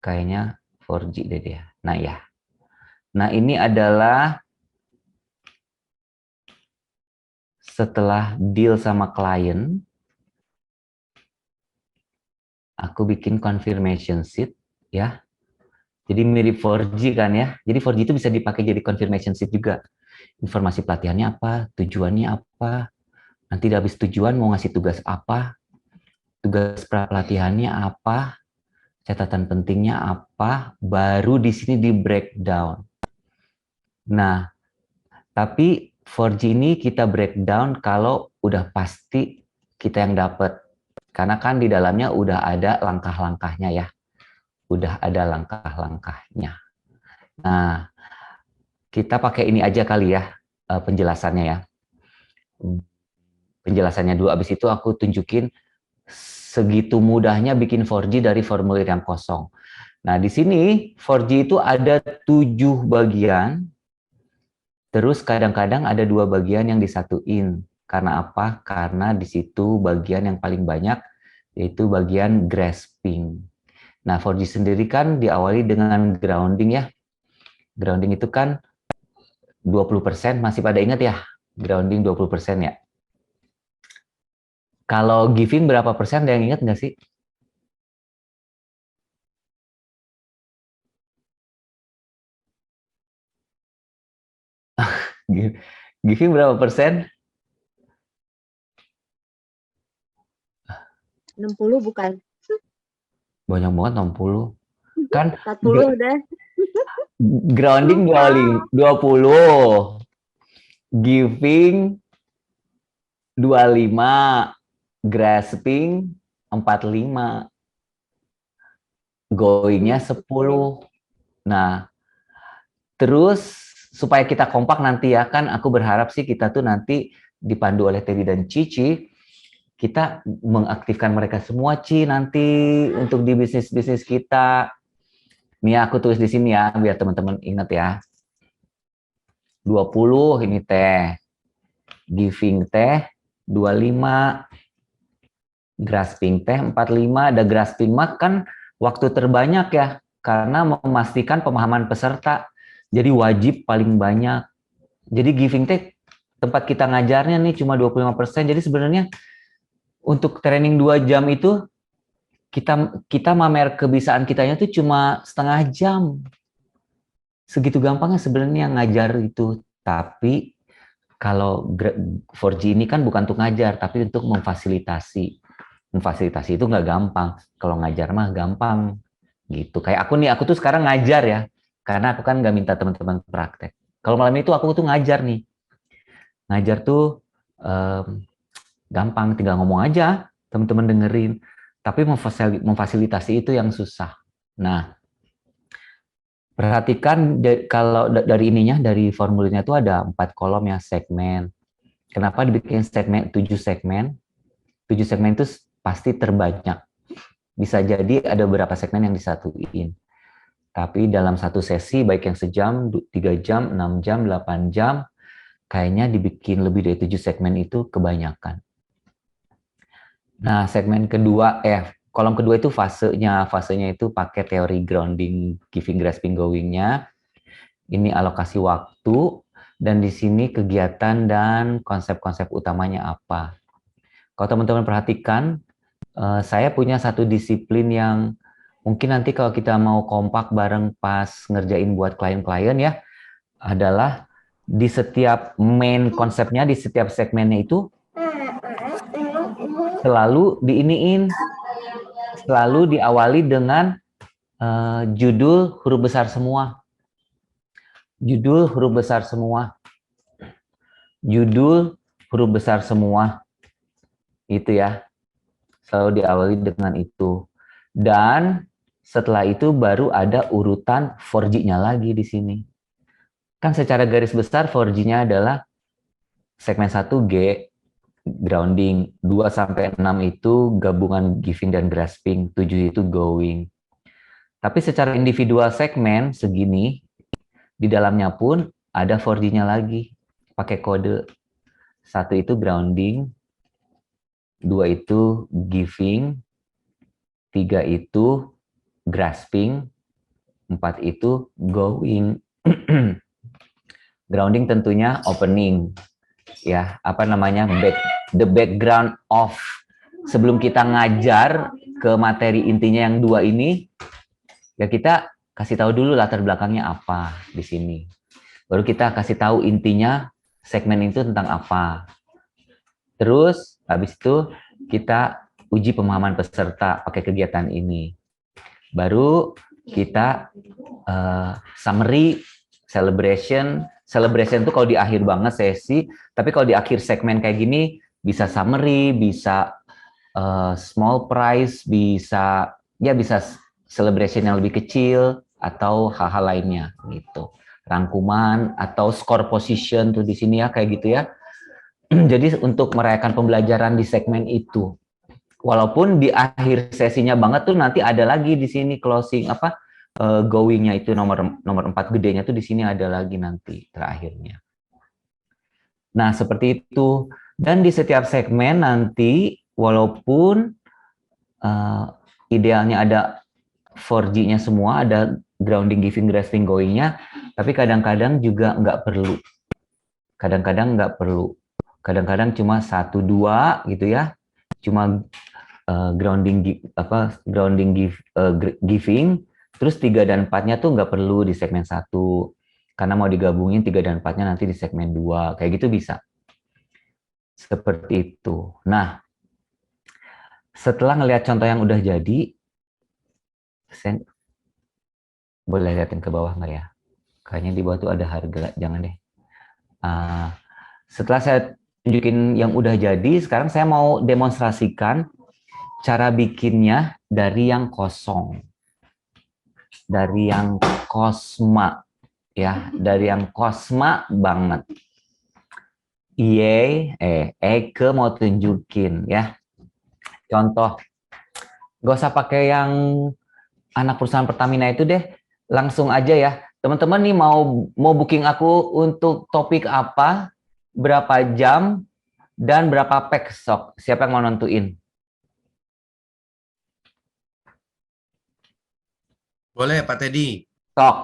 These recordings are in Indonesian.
kayaknya 4G deh dia. Nah ya. Nah ini adalah setelah deal sama klien, aku bikin confirmation sheet ya. Jadi mirip 4G kan ya. Jadi 4G itu bisa dipakai jadi confirmation sheet juga. Informasi pelatihannya apa, tujuannya apa, nanti habis tujuan mau ngasih tugas apa, tugas pelatihannya apa, catatan pentingnya apa, baru di sini di breakdown. Nah, tapi 4G ini kita breakdown kalau udah pasti kita yang dapat. Karena kan di dalamnya udah ada langkah-langkahnya ya. Udah ada langkah-langkahnya. Nah, kita pakai ini aja kali ya penjelasannya ya. Penjelasannya dulu, abis itu aku tunjukin segitu mudahnya bikin 4G dari formulir yang kosong. Nah, di sini 4G itu ada 7 bagian, terus kadang-kadang ada 2 bagian yang disatuin. Karena apa? Karena di situ bagian yang paling banyak, yaitu bagian grasping. Nah, 4G sendiri kan diawali dengan grounding ya. Grounding itu kan 20%, masih pada ingat ya? Grounding 20% ya. Kalau giving berapa persen, ada yang ingat nggak sih? Giving berapa persen? 60 bukan? Banyak banget 60. Kan 40 deh. grounding 20, giving 25, grasping 45, going-nya 10. Nah, terus supaya kita kompak nanti ya, kan aku berharap sih kita tuh nanti dipandu oleh Teddy dan Cici, kita mengaktifkan mereka semua, Ci, nanti untuk di bisnis-bisnis kita. Nih aku tulis di sini ya, biar teman-teman ingat ya. 20 ini teh, giving teh 25, grasping teh 45. Ada grasping mah kan waktu terbanyak ya, karena memastikan pemahaman peserta. Jadi wajib paling banyak. Jadi giving teh tempat kita ngajarnya nih cuma 25%. Jadi sebenarnya untuk training 2 jam itu kita mamer kebiasaan kitanya tuh cuma setengah jam. Segitu gampangnya sebenarnya ngajar itu. Tapi kalau 4G ini kan bukan untuk ngajar, tapi untuk memfasilitasi. Memfasilitasi itu nggak gampang. Kalau ngajar mah gampang. Gitu. Kayak aku nih, aku tuh sekarang ngajar ya. Karena aku kan nggak minta teman-teman praktek. Kalau malam itu aku tuh ngajar nih. Ngajar tuh gampang, tinggal ngomong aja, teman-teman dengerin. Tapi memfasilitasi itu yang susah. Nah, perhatikan kalau dari ininya, dari formulirnya itu ada 4 kolom ya, segmen. Kenapa dibikin segmen 7 segmen? 7 segmen itu pasti terbanyak. Bisa jadi ada beberapa segmen yang disatuin. Tapi dalam satu sesi, baik yang sejam, 3 jam, 6 jam, 8 jam, kayaknya dibikin lebih dari 7 segmen itu kebanyakan. Nah, segmen kedua, kolom kedua itu fasenya. Fasenya itu pakai teori grounding, giving, grasping, going-nya. Ini alokasi waktu, dan di sini kegiatan dan konsep-konsep utamanya apa. Kalau teman-teman perhatikan, saya punya satu disiplin yang mungkin nanti kalau kita mau kompak bareng pas ngerjain buat klien-klien ya, adalah di setiap main konsepnya, di setiap segmennya itu selalu diiniin, selalu diawali dengan judul huruf besar semua. Judul huruf besar semua. Judul huruf besar semua. Itu ya. Selalu diawali dengan itu. Dan setelah itu baru ada urutan 4G-nya lagi di sini. Kan secara garis besar 4G-nya adalah segmen 1 G, grounding, 2 sampai 6 itu gabungan giving dan grasping, 7 itu going. Tapi secara individual segmen segini, di dalamnya pun ada 4G-nya lagi, pakai kode. 1 itu grounding, 2 itu giving, 3 itu grasping, 4 itu going. Grounding tentunya opening. Ya, apa namanya? The background of sebelum kita ngajar ke materi intinya yang 2 ini, ya kita kasih tahu dulu latar belakangnya apa di sini. Baru kita kasih tahu intinya segmen itu tentang apa. Terus habis itu kita uji pemahaman peserta pakai kegiatan ini. Baru kita summary, celebration. Celebration itu kalau di akhir banget sesi, tapi kalau di akhir segmen kayak gini bisa summary, bisa small prize, bisa celebration yang lebih kecil atau hal-hal lainnya gitu. Rangkuman atau score position tuh di sini ya kayak gitu ya. Jadi untuk merayakan pembelajaran di segmen itu. Walaupun di akhir sesinya banget tuh nanti ada lagi di sini closing going-nya itu nomor 4 gedenya tuh di sini ada lagi nanti terakhirnya. Nah, seperti itu. Dan di setiap segmen nanti walaupun idealnya ada 4G-nya semua, ada grounding, giving, grasping, going-nya, tapi kadang-kadang juga nggak perlu. Kadang-kadang nggak perlu. Kadang-kadang cuma 1-2 gitu ya. Cuma grounding giving, terus 3 dan 4-nya tuh nggak perlu di segmen 1. Karena mau digabungin 3 dan 4-nya nanti di segmen 2. Kayak gitu bisa. Seperti itu. Nah, setelah ngelihat contoh yang udah jadi, boleh liatin ke bawah nggak ya? Kayaknya di bawah tuh ada harga, jangan deh. Setelah saya tunjukin yang udah jadi, sekarang saya mau demonstrasikan cara bikinnya dari yang kosong. Dari yang kosma. Ya, dari yang kosma banget. Eke mau tunjukin ya. Contoh, gak usah pakai yang anak perusahaan Pertamina itu deh, langsung aja ya. Teman-teman nih mau booking aku untuk topik apa, berapa jam, dan berapa pack sok. Siapa yang mau nentuin? Boleh Pak Teddy. Sok.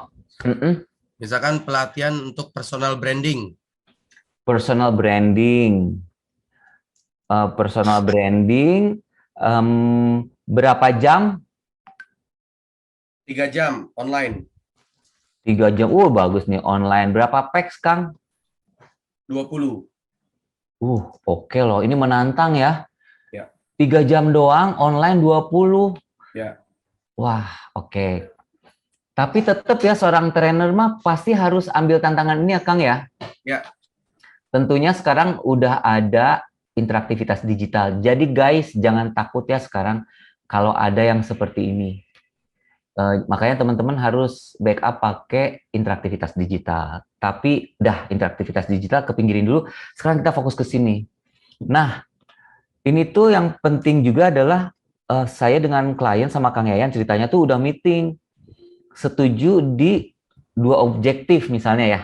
Misalkan pelatihan untuk personal branding. Personal branding. Personal branding. Berapa jam? 3 jam online. 3 jam. Bagus nih online. Berapa packs, Kang? 20. Oke loh. Ini menantang ya. Ya. 3 jam doang, online 20. Ya. Wah, oke. Tapi tetap ya seorang trainer mah pasti harus ambil tantangan ini ya, Kang ya? Ya. Tentunya sekarang udah ada interaktivitas digital. Jadi guys, jangan takut ya sekarang kalau ada yang seperti ini. Makanya teman-teman harus backup pakai interaktivitas digital. Tapi interaktivitas digital kepinggirin dulu. Sekarang kita fokus ke sini. Nah, ini tuh yang penting juga adalah saya dengan klien sama Kang Yayan ceritanya tuh udah meeting. Setuju di 2 objektif misalnya ya.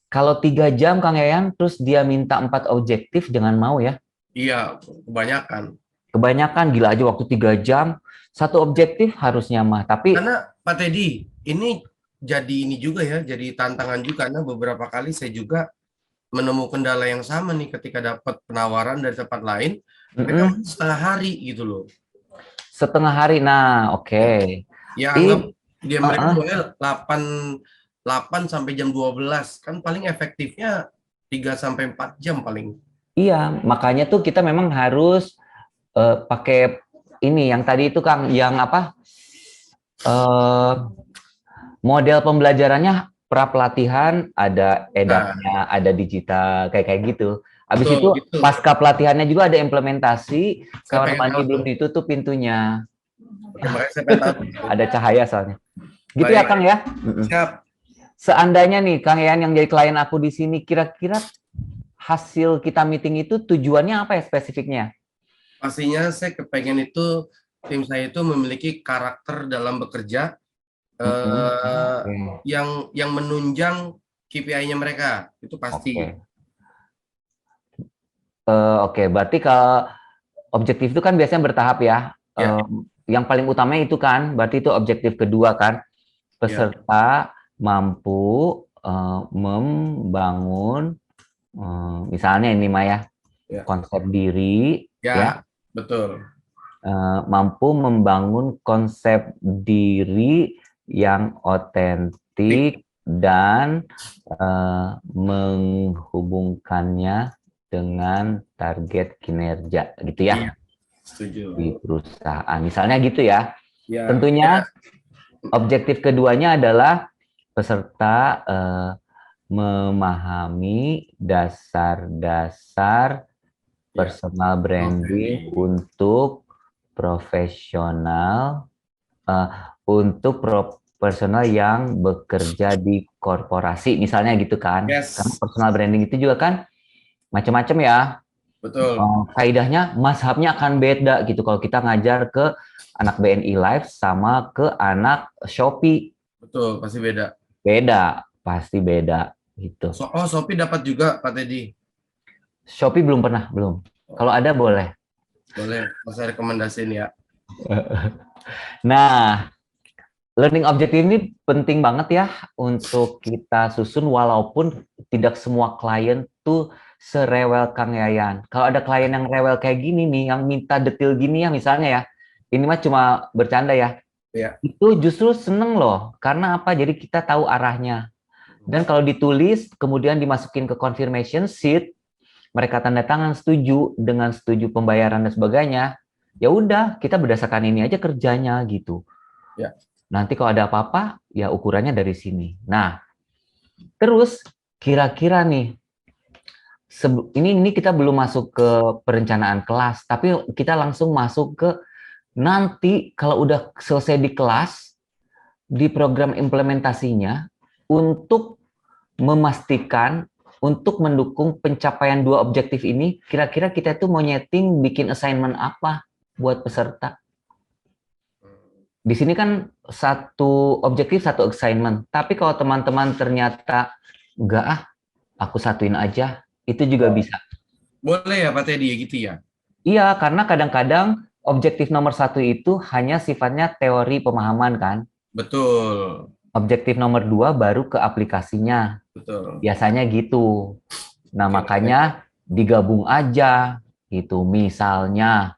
Kalau 3 jam Kang Yayan, terus dia minta 4 objektif, jangan mau ya. Iya, kebanyakan. Kebanyakan, gila aja waktu 3 jam, 1 objektif harusnya mah. Tapi karena Pak Teddy, ini juga ya, jadi tantangan juga. Karena beberapa kali saya juga menemukan kendala yang sama nih ketika dapat penawaran dari tempat lain, mereka setengah hari gitu loh. Setengah hari, nah oke. Ya anggap dia mereka mulai 8 sampai jam 12, kan paling efektifnya 3 sampai 4 jam paling. Iya, makanya tuh kita memang harus pakai ini yang tadi itu Kang, yang apa? Model pembelajarannya pra pelatihan, ada edarnya, ada digital, kayak gitu. Habis itu pasca pelatihannya juga ada implementasi, kamar mandi belum ditutup pintunya. Ada cahaya soalnya. Gitu ya Kang ya? Siap. Seandainya nih Kang Yan yang jadi klien aku di sini, kira-kira hasil kita meeting itu tujuannya apa ya spesifiknya? Pastinya saya kepengen itu tim saya itu memiliki karakter dalam bekerja yang menunjang KPI-nya mereka, itu pasti. Oke, berarti kalau objektif itu kan biasanya bertahap ya. Yang paling utama itu kan, berarti itu objektif kedua kan. peserta mampu membangun misalnya ini Maya Ya. konsep diri ya, betul. mampu membangun konsep diri yang otentik dan menghubungkannya dengan target kinerja gitu ya. Iya, setuju. Di perusahaan misalnya gitu ya. Ya. Tentunya objektif keduanya adalah peserta memahami dasar-dasar personal branding untuk profesional, personal yang bekerja di korporasi misalnya gitu kan. Yes. Karena personal branding itu juga kan macam-macam ya. Betul. Kaidahnya, mazhabnya akan beda gitu kalau kita ngajar ke anak BNI Live sama ke anak Shopee. Betul, pasti beda. Beda, pasti beda gitu. Shopee dapat juga Pak Teddy. Shopee belum pernah, belum. Kalau ada boleh. Boleh, saya rekomendasiin ya. Nah, learning objective ini penting banget ya untuk kita susun walaupun tidak semua klien tuh serewel Kang Yayan. Kalau ada klien yang rewel kayak gini nih, yang minta detail gini ya misalnya ya, ini mah cuma bercanda ya. Ya. Itu justru seneng loh, karena apa? Jadi kita tahu arahnya. Dan kalau ditulis, kemudian dimasukin ke confirmation sheet, mereka tanda tangan setuju dengan setuju pembayaran dan sebagainya, ya udah kita berdasarkan ini aja kerjanya gitu. Ya. Nanti kalau ada apa-apa, ya ukurannya dari sini. Nah, terus kira-kira nih, ini kita belum masuk ke perencanaan kelas, tapi kita langsung masuk ke nanti kalau udah selesai di kelas, di program implementasinya, untuk memastikan, untuk mendukung pencapaian dua objektif ini, kira-kira kita tuh mau nyeting bikin assignment apa buat peserta. Di sini kan satu objektif, satu assignment. Tapi kalau teman-teman ternyata enggak aku satuin aja, itu juga bisa. Boleh ya Pak Teddy gitu ya? Iya, karena kadang-kadang objektif nomor 1 itu hanya sifatnya teori pemahaman kan. Betul. Objektif nomor 2 baru ke aplikasinya. Betul. Biasanya gitu. Nah, makanya digabung aja gitu. Misalnya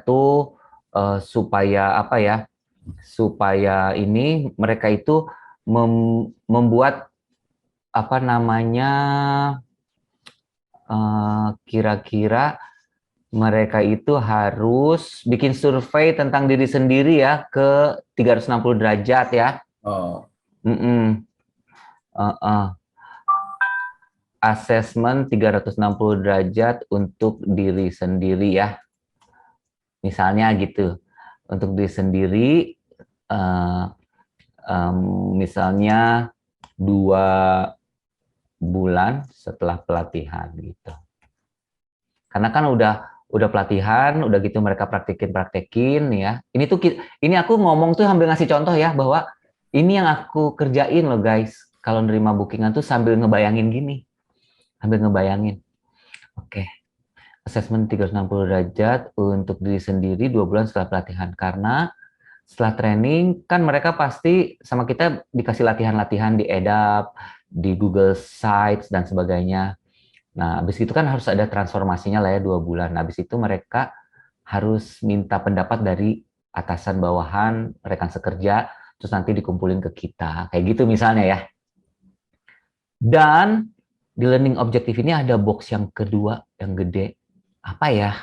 tuh supaya apa ya? Supaya ini mereka itu membuat apa namanya kira-kira mereka itu harus bikin survei tentang diri sendiri ya ke 360 derajat ya. Oh. Assessment 360 derajat untuk diri sendiri ya. Misalnya gitu. Untuk diri sendiri misalnya 2 bulan setelah pelatihan gitu. Karena kan udah pelatihan, udah gitu mereka praktekin ya. Ini aku ngomong tuh sambil ngasih contoh ya bahwa ini yang aku kerjain loh guys. Kalau nerima bookingan tuh sambil ngebayangin gini. Sambil ngebayangin. Oke. Assessment 360 derajat untuk diri sendiri 2 bulan setelah pelatihan. Karena setelah training kan mereka pasti sama kita dikasih latihan-latihan di EDAP, di Google Sites dan sebagainya. Nah, habis itu kan harus ada transformasinya lah ya 2 bulan. Nah, habis itu mereka harus minta pendapat dari atasan bawahan, rekan sekerja, terus nanti dikumpulin ke kita. Kayak gitu misalnya ya. Dan di learning objective ini ada box yang kedua, yang gede. Apa ya?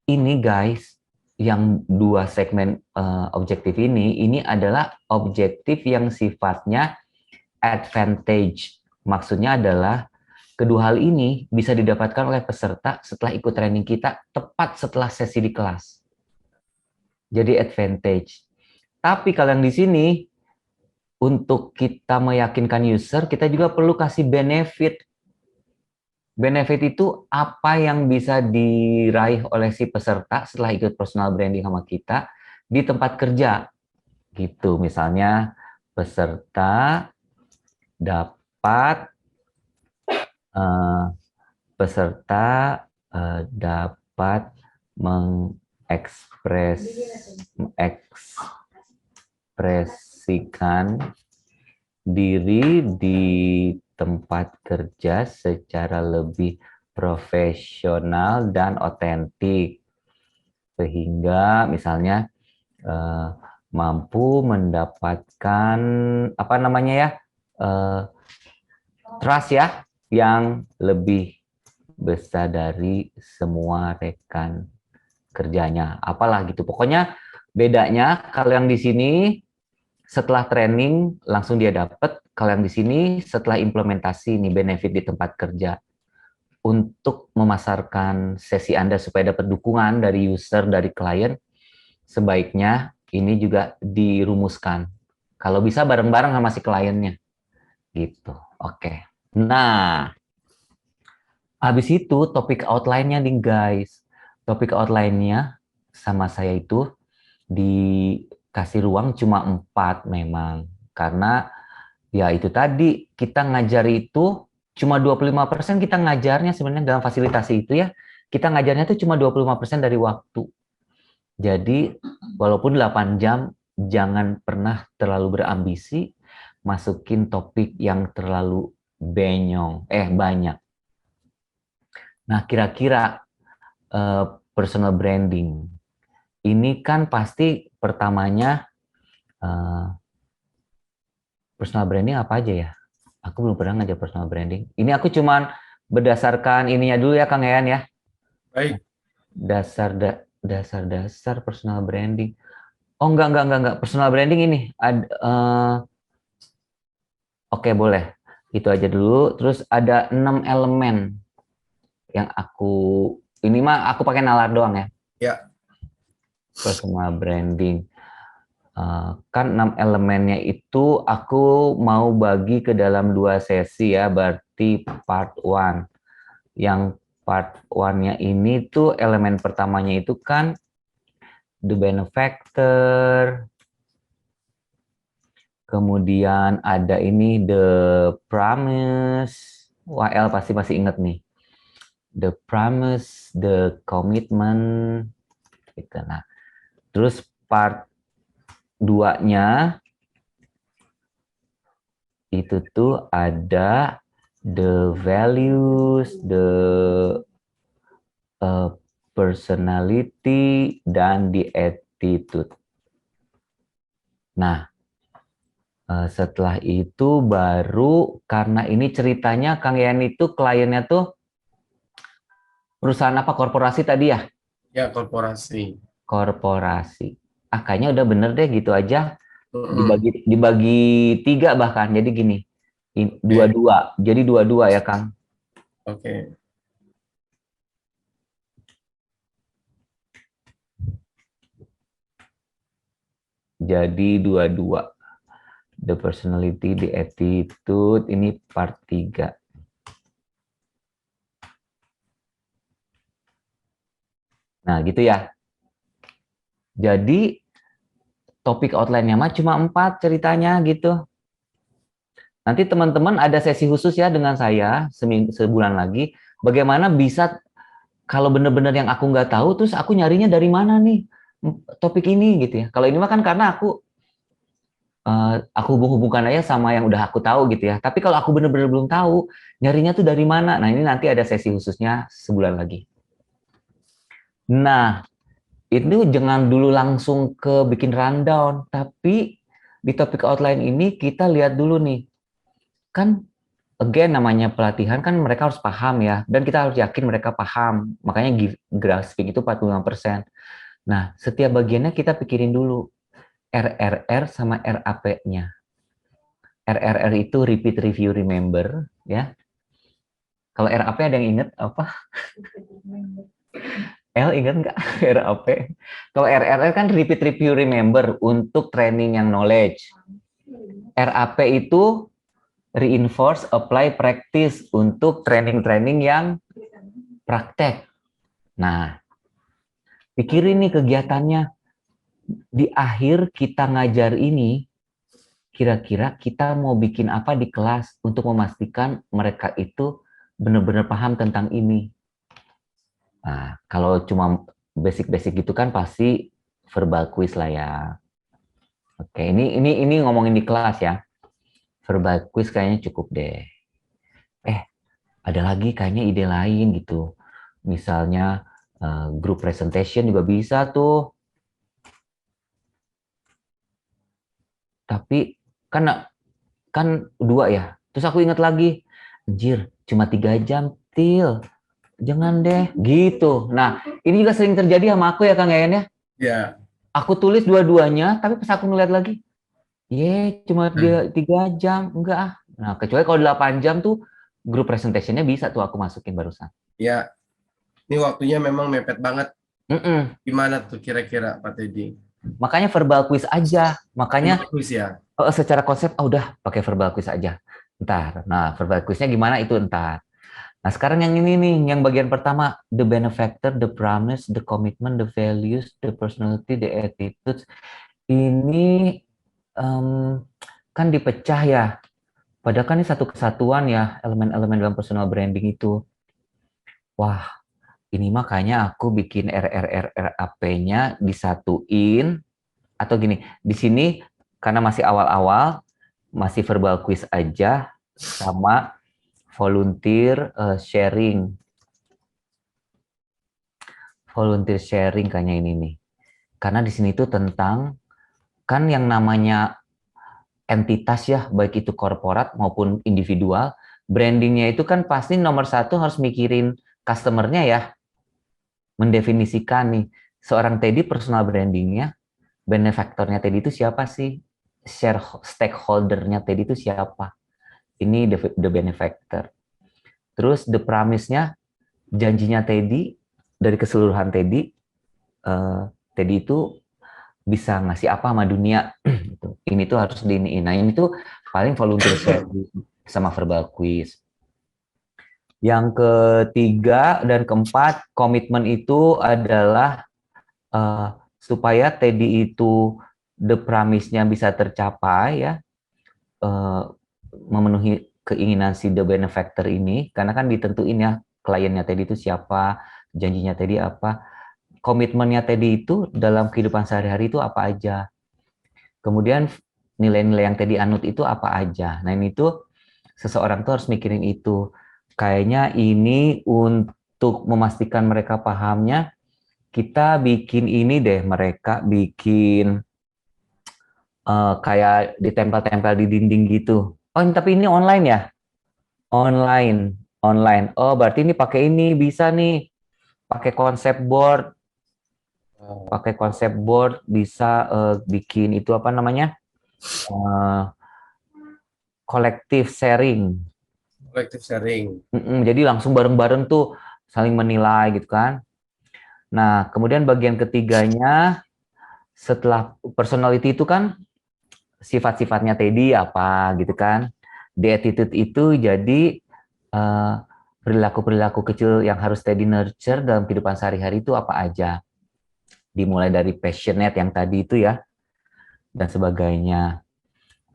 Ini guys, yang 2 segmen objektif ini adalah objektif yang sifatnya advantage. Maksudnya adalah kedua hal ini bisa didapatkan oleh peserta setelah ikut training kita tepat setelah sesi di kelas. Jadi advantage. Tapi kalau yang di sini, untuk kita meyakinkan user, kita juga perlu kasih benefit. Benefit itu apa yang bisa diraih oleh si peserta setelah ikut personal branding sama kita di tempat kerja. Gitu, misalnya peserta dapat mempromosikan diri di tempat kerja secara lebih profesional dan otentik, sehingga misalnya mampu mendapatkan apa namanya ya, trust ya, yang lebih besar dari semua rekan kerjanya, apalah gitu. Pokoknya bedanya kalau yang di sini setelah training langsung dia dapat, kalau yang di sini setelah implementasi nih benefit di tempat kerja. Untuk memasarkan sesi Anda supaya dapat dukungan dari user, dari klien, sebaiknya ini juga dirumuskan. Kalau bisa bareng-bareng sama si kliennya. Gitu. Oke. Nah, habis itu topik outline-nya nih guys. Topik outline-nya sama saya itu dikasih ruang cuma 4 memang. Karena ya itu tadi, kita ngajar itu cuma 25% kita ngajarnya sebenarnya dalam fasilitasi itu ya. Kita ngajarnya itu cuma 25% dari waktu. Jadi walaupun 8 jam, jangan pernah terlalu berambisi masukin topik yang terlalu banyak. Nah, kira-kira personal branding. Ini kan pasti pertamanya personal branding apa aja ya? Aku belum pernah ngajar personal branding. Ini aku cuman berdasarkan ininya dulu ya Kang Ean ya. Baik. Dasar personal branding. Oh enggak. Personal branding ini oke, boleh. Itu aja dulu. Terus ada 6 elemen yang ini mah aku pakai nalar doang ya. Ya. Personal branding. Kan 6 elemennya itu aku mau bagi ke dalam 2 sesi ya, berarti part 1. Yang part 1-nya ini tuh elemen pertamanya itu kan the benefactor, kemudian ada ini the promise, WL pasti masih ingat nih, the promise, the commitment, gitu. Nah, terus part 2-nya itu tuh ada the values, the personality, dan the attitude. Nah, setelah itu baru, karena ini ceritanya Kang Yan itu kliennya tuh perusahaan apa, korporasi tadi ya? Ya, korporasi. Korporasi. Kayaknya udah bener deh gitu aja. Dibagi 3 bahkan. Jadi gini, dua-dua. Jadi dua-dua ya Kang. Oke. Jadi dua-dua. The personality, the attitude, ini part 3. Nah, gitu ya. Jadi, topik outline-nya mah cuma 4 ceritanya gitu. Nanti teman-teman ada sesi khusus ya dengan saya, sebulan lagi. Bagaimana bisa, kalau benar-benar yang aku nggak tahu, terus aku nyarinya dari mana nih topik ini gitu ya. Kalau ini mah kan karena aku hubung-hubungkan aja sama yang udah aku tahu gitu ya. Tapi kalau aku benar-benar belum tahu, nyarinya tuh dari mana? Nah, ini nanti ada sesi khususnya sebulan lagi. Nah, itu jangan dulu langsung ke bikin rundown, tapi di topik outline ini kita lihat dulu nih. Kan again namanya pelatihan kan mereka harus paham ya, dan kita harus yakin mereka paham. Makanya grasping itu 45%. Nah, setiap bagiannya kita pikirin dulu. RRR sama RAP-nya. RRR itu repeat, review, remember, ya. Kalau RAP ada yang ingat apa? L ingat nggak RAP? Kalau RRR kan repeat, review, remember untuk training yang knowledge. RAP itu reinforce, apply, practice untuk training-training yang praktek. Nah, pikirin nih kegiatannya. Di akhir kita ngajar ini, kira-kira kita mau bikin apa di kelas untuk memastikan mereka itu benar-benar paham tentang ini. Nah, kalau cuma basic-basic gitu kan pasti verbal quiz lah ya. Oke, ini ngomongin di kelas ya. Verbal quiz kayaknya cukup deh. Ada lagi kayaknya ide lain gitu. Misalnya group presentation juga bisa tuh. Tapi kan dua ya. Terus aku ingat lagi, anjir, cuma 3 jam, Til. Jangan deh, gitu. Nah, ini juga sering terjadi sama aku ya, Kang Yayan ya. Ya. Aku tulis dua-duanya, tapi pas aku ngeliat lagi, cuma 3 jam, enggak ah. Nah, kecuali kalau 8 jam tuh, grup presentationnya bisa tuh aku masukin barusan. Ya, ini waktunya memang mepet banget. Mm-mm. Gimana tuh kira-kira Pak Teddy? Makanya verbal quiz aja. Makanya Bagus ya. secara konsep, udah pakai verbal quiz aja. Ntar. Nah, verbal quiznya gimana itu ntar. Nah, sekarang yang ini nih, yang bagian pertama, the benefactor, the promise, the commitment, the values, the personality, the attitudes. Ini kan dipecah ya. Padahal kan ini satu kesatuan ya, elemen-elemen dalam personal branding itu. Wah, ini makanya aku bikin RRRAP-nya disatuin, atau gini, di sini karena masih awal-awal, masih verbal quiz aja, sama volunteer sharing. Volunteer sharing kayaknya ini nih. Karena di sini tuh tentang, kan yang namanya entitas ya, baik itu korporat maupun individual, brandingnya itu kan pasti nomor satu harus mikirin customer-nya ya, mendefinisikan nih, seorang Teddy personal brandingnya, benefaktornya Teddy itu siapa sih, stakeholder-nya Teddy itu siapa, ini the benefactor. Terus the promise-nya, janjinya Teddy, dari keseluruhan Teddy, Teddy itu bisa ngasih apa sama dunia. Ini tuh harus diiniin. Nah, ini tuh paling volunteer sharing sama verbal quiz. Yang ketiga dan keempat, komitmen itu adalah supaya Teddy itu the promise-nya bisa tercapai ya, memenuhi keinginan si the benefactor ini, karena kan ditentuin ya kliennya Teddy itu siapa, janjinya Teddy apa, komitmennya Teddy itu dalam kehidupan sehari-hari itu apa aja. Kemudian nilai-nilai yang Teddy anut itu apa aja. Nah, ini tuh seseorang tuh harus mikirin itu. Kayaknya ini untuk memastikan mereka pahamnya, kita bikin ini deh, mereka bikin kayak ditempel-tempel di dinding gitu. Oh, tapi ini online ya? Online, online. Oh, berarti ini pakai ini bisa nih, pakai konsep board. Pakai konsep board bisa bikin itu apa namanya? Collective sharing. Collective sharing. Jadi langsung bareng-bareng tuh saling menilai gitu kan. Nah, kemudian bagian ketiganya, setelah personality itu kan sifat-sifatnya Teddy apa gitu kan. The attitude itu jadi perilaku-perilaku kecil yang harus Teddy nurture dalam kehidupan sehari-hari itu apa aja. Dimulai dari passionate yang tadi itu ya, dan sebagainya.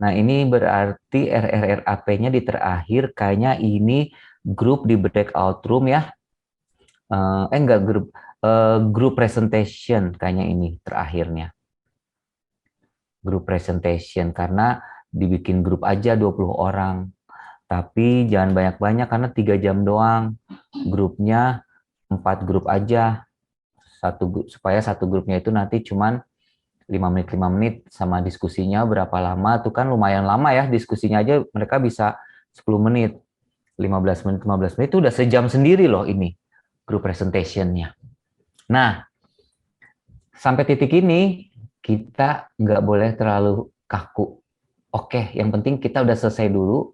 Nah, ini berarti RRRAP-nya di terakhir, kayaknya ini grup di breakout room ya. Enggak, grup presentation kayaknya ini terakhirnya. Grup presentation, karena dibikin grup aja 20 orang. Tapi jangan banyak-banyak karena 3 jam doang. Grupnya 4 grup aja. Supaya satu grupnya itu nanti cuman 5 menit sama diskusinya berapa lama, tuh kan lumayan lama ya, diskusinya aja mereka bisa 10 menit, 15 menit itu udah sejam sendiri loh ini group presentation-nya. Nah, sampai titik ini kita nggak boleh terlalu kaku. Oke, yang penting kita udah selesai dulu,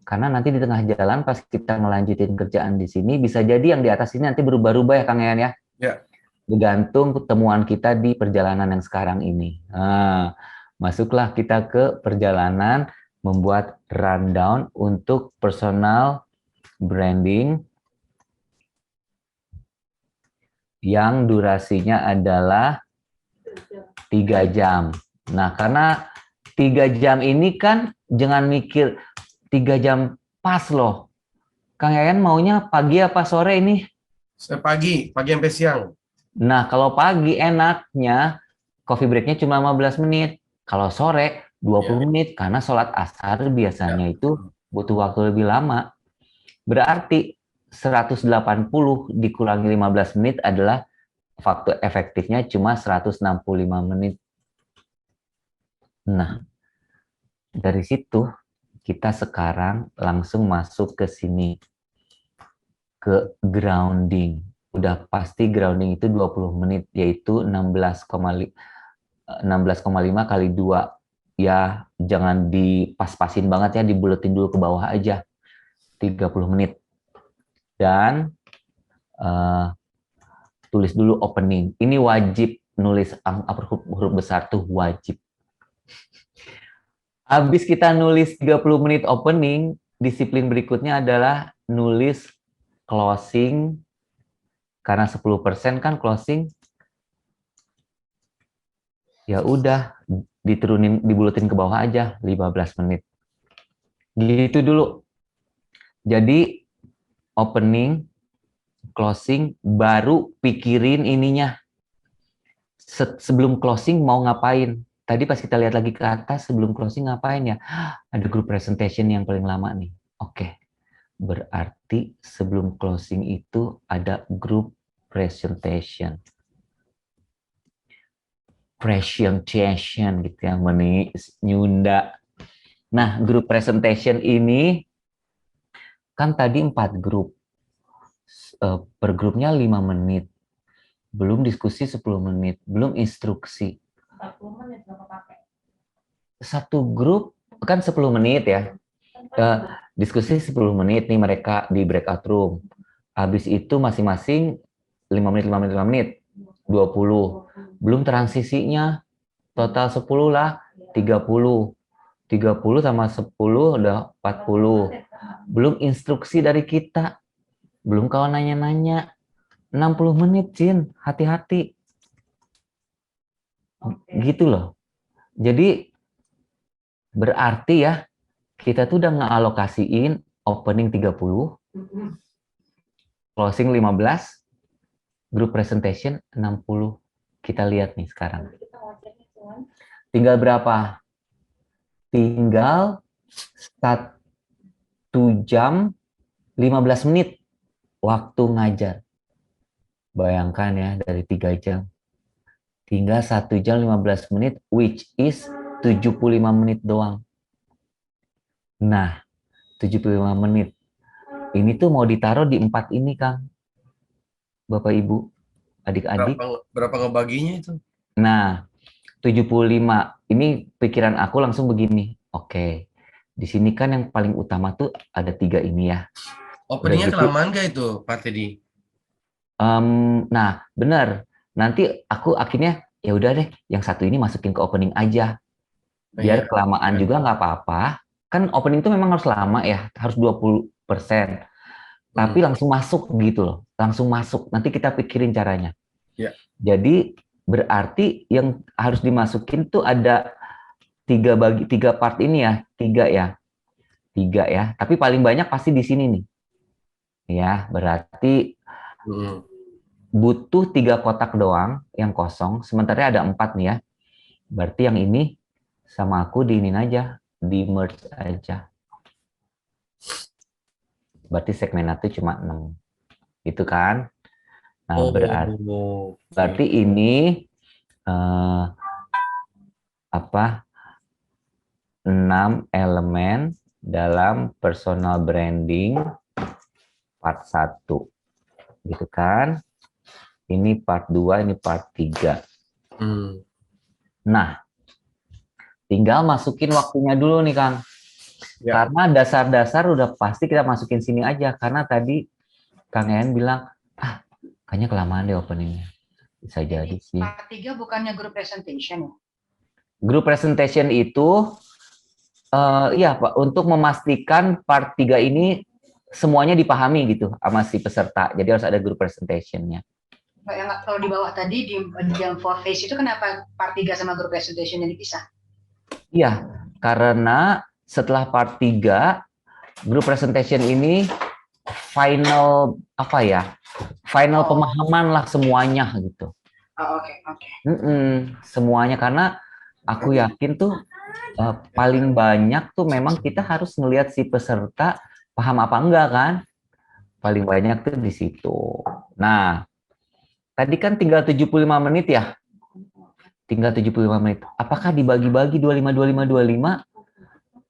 karena nanti di tengah jalan pas kita ngelanjutin kerjaan di sini, bisa jadi yang di atas ini nanti berubah-ubah ya Kang Yan ya. Ya. Bergantung temuan kita di perjalanan yang sekarang ini. Nah, masuklah kita ke perjalanan membuat rundown untuk personal branding yang durasinya adalah 3 jam. Nah, karena 3 jam ini kan jangan mikir 3 jam pas loh. Kang Yayan maunya pagi apa sore ini? Pagi sampai siang. Nah, kalau pagi enaknya coffee break-nya cuma 15 menit. Kalau sore 20 menit karena sholat asar biasanya itu butuh waktu lebih lama. Berarti 180 dikurangi 15 menit adalah waktu efektifnya cuma 165 menit. Nah, dari situ kita sekarang langsung masuk ke sini, ke grounding. Udah pasti grounding itu 20 menit, yaitu 16,5 kali 2. Ya, jangan dipas-pasin banget ya, dibuletin dulu ke bawah aja. 30 menit. Dan tulis dulu opening. Ini wajib nulis huruf besar tuh wajib. Habis kita nulis 30 menit opening, disiplin berikutnya adalah nulis closing. Karena 10% kan closing. Ya udah, diturunin, dibuletin ke bawah aja 15 menit. Gitu dulu. Jadi opening, closing, baru pikirin ininya. Sebelum closing mau ngapain? Tadi pas kita lihat lagi ke atas, sebelum closing ngapain ya? Ada group presentation yang paling lama nih. Oke, berarti sebelum closing itu ada group presentation. Presentation gitu yang nyunda. Nah, group presentation ini kan tadi 4 grup. Per grupnya 5 menit. Belum diskusi 10 menit, belum instruksi. 40 menit berapa pakai? Satu grup kan 10 menit ya. Diskusi 10 menit nih mereka di breakout room. Habis itu masing-masing 5 menit, 5 menit, 5 menit. 20. Belum transisinya. Total 10 lah, 30. 30 sama 10 udah 40. Belum instruksi dari kita. Belum kawan nanya-nanya. 60 menit, Cin. Hati-hati. Gitu loh. Jadi berarti ya kita tuh udah ngealokasiin opening 30, closing 15, group presentation 60. Kita lihat nih sekarang. Tinggal berapa? Tinggal 1 jam 15 menit waktu ngajar. Bayangkan ya, dari 3 jam. Tinggal 1 jam 15 menit, which is 75 menit doang. Nah, 75 menit. Ini tuh mau ditaruh di 4 ini, Kang. Bapak, Ibu, adik-adik. Berapa ngebaginya itu? Nah, 75. Ini pikiran aku langsung begini. Oke, di sini kan yang paling utama tuh ada 3 ini ya. Openingnya gitu. kelamaan gak itu, Pak Teddy? Nah, benar. Nanti aku akhirnya ya udah deh, yang satu ini masukin ke opening aja. Biar Iya. kelamaan juga nggak apa-apa. Kan opening itu memang harus lama ya, harus 20%. Tapi langsung masuk gitu loh. Langsung masuk. Nanti kita pikirin caranya. Ya. Jadi berarti yang harus dimasukin tuh ada 3 part ini ya. 3 ya. 3 ya. Tapi paling banyak pasti di sini nih. Ya, berarti butuh 3 kotak doang yang kosong, sementara ada 4 nih ya. Berarti yang ini sama aku diinin aja, di merge aja. Berarti segmen itu cuma 6. Gitu kan? Nah, berarti ini 6 elemen dalam personal branding part 1. Gitu kan? Ini part 2, ini part 3. Nah, tinggal masukin waktunya dulu nih, Kang. Ya. Karena dasar-dasar udah pasti kita masukin sini aja. Karena tadi Kang En bilang, kayaknya kelamaan deh openingnya. Bisa jadi sih. Part 3 bukannya group presentation ya? Group presentation itu, ya Pak, untuk memastikan part 3 ini semuanya dipahami gitu sama si peserta. Jadi harus ada group presentation-nya. Kalau di bawah tadi di yang 4 phase itu kenapa part 3 sama group presentation yang dipisah? Iya, karena setelah part 3 group presentation ini final final pemahaman lah semuanya gitu. Oke. Semuanya, karena aku yakin tuh paling banyak tuh memang kita harus ngelihat si peserta paham apa enggak kan? Paling banyak tuh di situ. Nah, tadi kan tinggal 75 menit ya? Tinggal 75 menit. Apakah dibagi-bagi 25?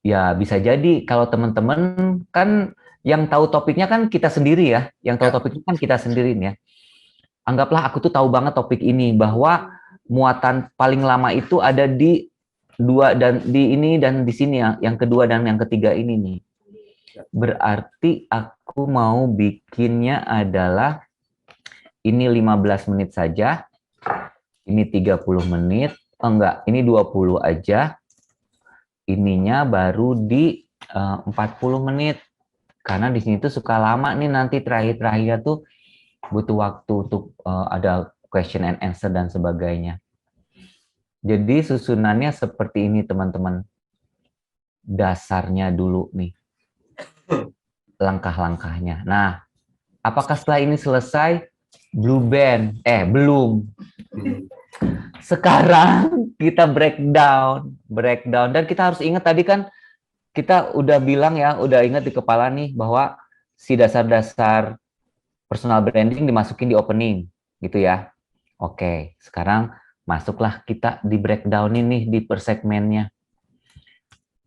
Ya, bisa jadi kalau teman-teman kan yang tahu topiknya kan kita sendiri ya. Yang tahu Ya. topiknya kan kita sendiri ya. Anggaplah aku tuh tahu banget topik ini bahwa muatan paling lama itu ada di dua dan di ini dan di sini ya, yang kedua dan yang ketiga ini nih. Berarti aku mau bikinnya adalah ini 15 menit saja, ini 30 menit, oh enggak, ini 20 aja, ininya baru di 40 menit. Karena di sini tuh suka lama nih nanti terakhir-terakhir tuh butuh waktu untuk ada question and answer dan sebagainya. Jadi susunannya seperti ini teman-teman. Dasarnya dulu nih. Langkah-langkahnya. Nah, apakah setelah ini selesai? Belum. Sekarang kita breakdown. Dan kita harus ingat tadi kan kita udah bilang ya, udah ingat di kepala nih bahwa si dasar-dasar personal branding dimasukin di opening, gitu ya. Oke, sekarang masuklah kita di breakdown ini di per segmennya.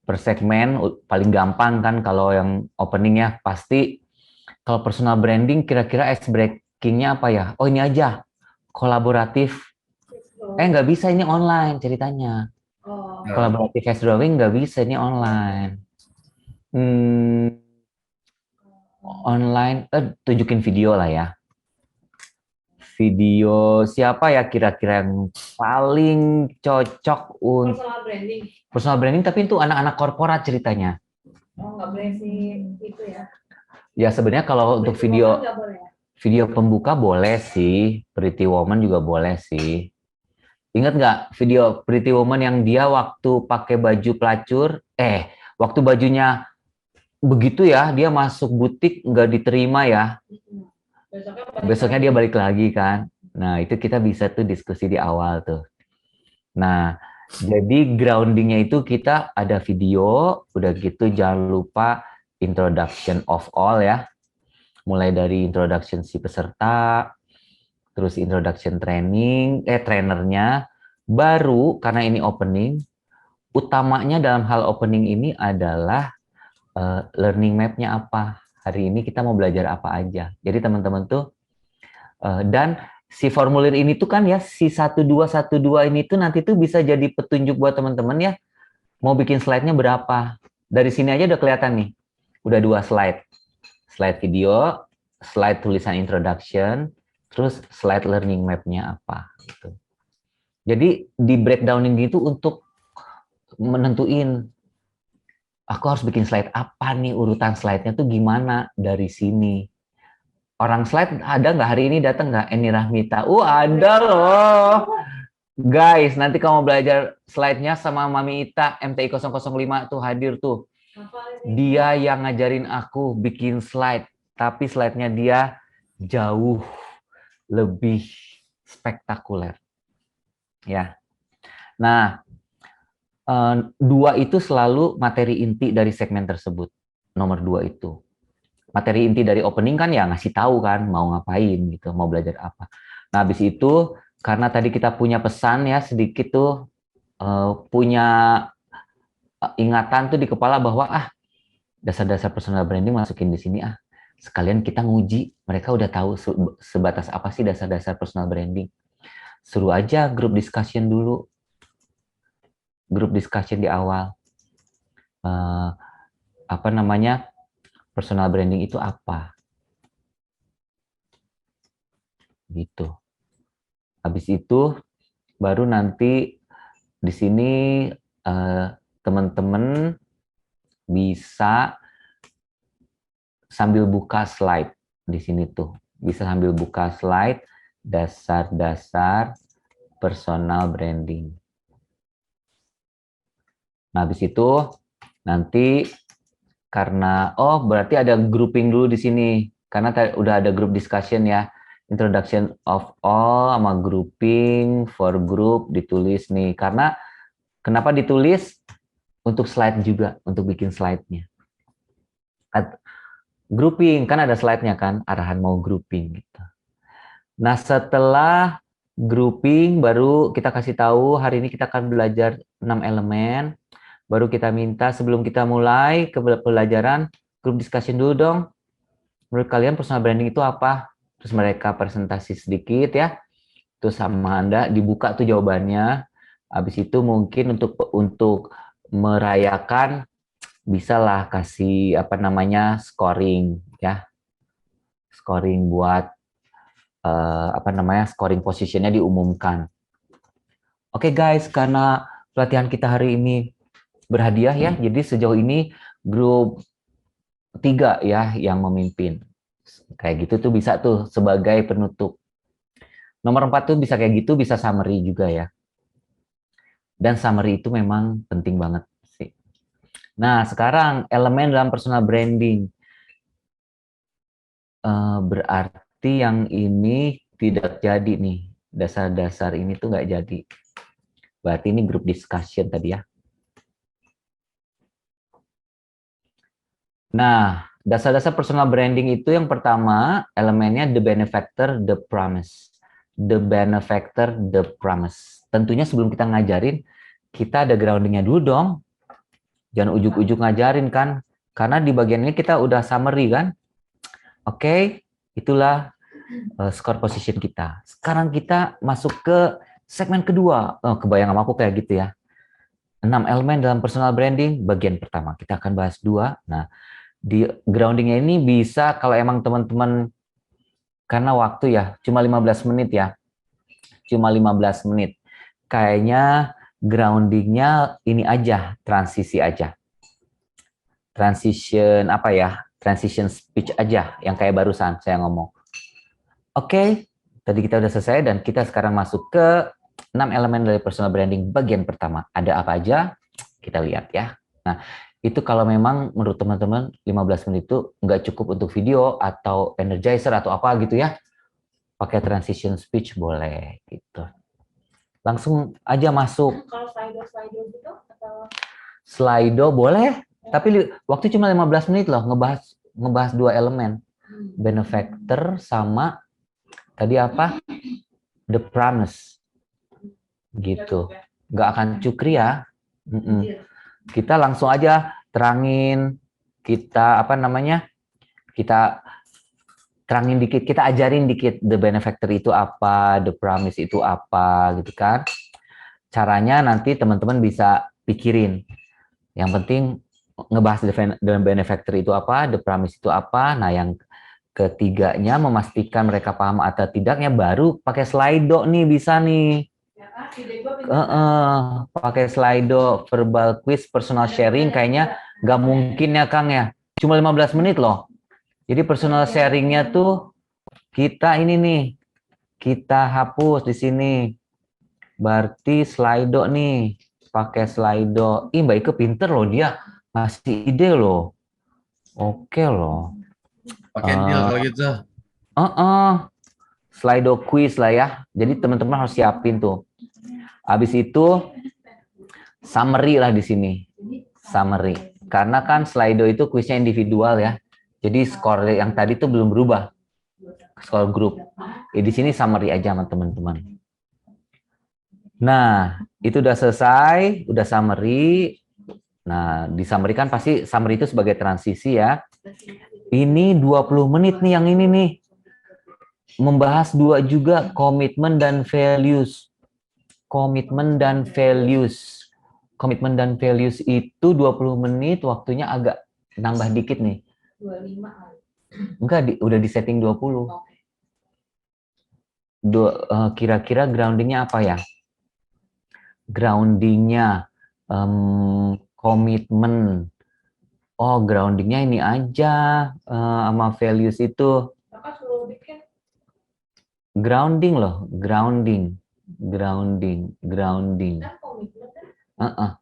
Per segmen paling gampang kan kalau yang opening ya, pasti kalau personal branding kira-kira ice breakingnya apa ya? Oh ini aja, kolaboratif. Nggak bisa ini online ceritanya. Kolaboratif ice drawing nggak bisa ini online. Online, tunjukin video lah ya. Video siapa ya kira-kira yang paling cocok untuk personal branding tapi itu anak-anak korporat ceritanya. Oh, nggak boleh sih itu ya. Ya sebenarnya kalau untuk video pembuka boleh sih, Pretty Woman juga boleh sih. Ingat nggak video Pretty Woman yang dia waktu pakai baju pelacur, waktu bajunya begitu ya, dia masuk butik nggak diterima ya. Besoknya dia balik lagi kan. Nah, itu kita bisa tuh diskusi di awal tuh. Nah, jadi groundingnya itu kita ada video, udah gitu jangan lupa introduction of all ya. Mulai dari introduction si peserta, terus introduction trainernya, baru karena ini opening, utamanya dalam hal opening ini adalah learning map-nya apa. Hari ini kita mau belajar apa aja. Jadi teman-teman tuh, dan si formulir ini tuh kan ya, si 1212 ini tuh nanti tuh bisa jadi petunjuk buat teman-teman ya, mau bikin slide-nya berapa. Dari sini aja udah kelihatan nih, udah 2 slide. Slide video, slide tulisan introduction, terus slide learning map-nya apa. Gitu. Jadi di breakdowning gitu untuk menentuin, aku harus bikin slide apa nih, urutan slide-nya tuh gimana dari sini. Orang slide ada nggak hari ini datang nggak? Eni Rahmita. Ada loh. Guys, nanti kamu belajar slide-nya sama Mami Ita, MTI 005 tuh hadir tuh. Dia yang ngajarin aku bikin slide, tapi slide-nya dia jauh lebih spektakuler. Ya. Nah, 2 itu selalu materi inti dari segmen tersebut. Nomor 2 itu. Materi inti dari opening kan ya ngasih tahu kan mau ngapain gitu, mau belajar apa. Nah, habis itu karena tadi kita punya pesan ya sedikit tuh punya ingatan tuh di kepala bahwa dasar-dasar personal branding masukin di sini sekalian kita nguji mereka udah tahu sebatas apa sih dasar-dasar personal branding. Suruh aja grup discussion dulu. Grup discussion di awal. Apa namanya? Personal branding itu apa? Gitu. Habis itu baru nanti di sini teman-teman bisa sambil buka slide di sini tuh. Bisa sambil buka slide dasar-dasar personal branding. Nah, habis itu nanti karena berarti ada grouping dulu di sini karena udah ada group discussion ya, introduction of all sama grouping for group ditulis nih karena Kenapa ditulis? Untuk slide juga, untuk bikin slide-nya. Grouping, kan ada slide-nya kan, arahan mau grouping gitu. Nah, setelah grouping baru kita kasih tahu hari ini kita akan belajar 6 elemen. Baru kita minta sebelum kita mulai ke pelajaran, group discussion dulu dong. Menurut kalian personal branding itu apa? Terus mereka presentasi sedikit ya. Terus sama Anda dibuka tuh jawabannya. Habis itu mungkin untuk merayakan bisalah kasih apa namanya scoring ya. Scoring buat apa namanya scoring positionnya diumumkan. Oke guys, karena pelatihan kita hari ini berhadiah ya. Jadi sejauh ini grup 3 ya yang memimpin. Kayak gitu tuh bisa tuh sebagai penutup. Nomor 4 tuh bisa kayak gitu, bisa summary juga ya. Dan summary itu memang penting banget sih. Nah, sekarang elemen dalam personal branding. Berarti yang ini tidak jadi nih. Dasar-dasar ini tuh nggak jadi. Berarti ini group discussion tadi ya. Nah, dasar-dasar personal branding itu yang pertama, elemennya the benefactor, the promise. The benefactor, the promise. Tentunya sebelum kita ngajarin, kita ada groundingnya dulu dong. Jangan ujuk-ujuk ngajarin kan. Karena di bagian ini kita udah summary kan. Oke, itulah score position kita. Sekarang kita masuk ke segmen kedua. Kebayang sama aku kayak gitu ya. 6 elemen dalam personal branding, bagian pertama. Kita akan bahas 2. Nah, di groundingnya ini bisa kalau emang teman-teman karena waktu ya cuma 15 menit ya, cuma 15 menit kayaknya groundingnya ini aja, transisi aja, transition apa ya, transition speech aja yang kayak barusan saya ngomong. Oke, tadi kita udah selesai dan kita sekarang masuk ke 6 elemen dari personal branding bagian pertama. Ada apa aja? Kita lihat ya. Nah, itu kalau memang menurut teman-teman 15 menit itu nggak cukup untuk video atau energizer atau apa gitu ya, pakai transition speech boleh gitu. Langsung aja masuk. Kalau Slido gitu atau Slido boleh, tapi waktu cuma 15 menit loh ngebahas 2 elemen. Benefactor sama tadi apa? The promise. Gitu. Nggak akan cukri ya. Kita langsung aja terangin, kita apa namanya, kita terangin dikit, kita ajarin dikit the benefactor itu apa, the promise itu apa gitu kan. Caranya nanti teman-teman bisa pikirin. Yang penting ngebahas the benefactor itu apa, the promise itu apa. Nah, yang ketiganya memastikan mereka paham atau tidaknya baru pakai Slido nih, bisa nih. Pakai Slido, verbal quiz, personal sharing kayaknya nggak mungkin ya Kang ya. Cuma 15 menit loh. Jadi personal sharingnya tuh kita ini nih, kita hapus di sini. Berarti Slido nih, pakai Slido. Ih, Mbak Ike pinter loh dia, ngasih ide loh. Oke loh. Pakai deal kalau gitu. Slido quiz lah ya. Jadi teman-teman harus siapin tuh. Habis itu summary lah di sini. Summary. Karena kan Slido itu kuisnya individual ya. Jadi skor yang tadi tuh belum berubah. Skor grup. Di sini summary aja sama teman-teman. Nah, itu udah selesai, udah summary. Nah, di summary kan pasti summary itu sebagai transisi ya. Ini 20 menit nih yang ini nih. Membahas 2 juga, komitmen dan values. Komitmen dan values. Komitmen dan values itu 20 menit, waktunya agak nambah dikit nih. 25. Enggak, udah di setting 20. Kira-kira groundingnya apa ya? Groundingnya komitmen. Oh, groundingnya ini aja sama values itu. Kakak suruh bikin Grounding loh, grounding. kan komitmen kan?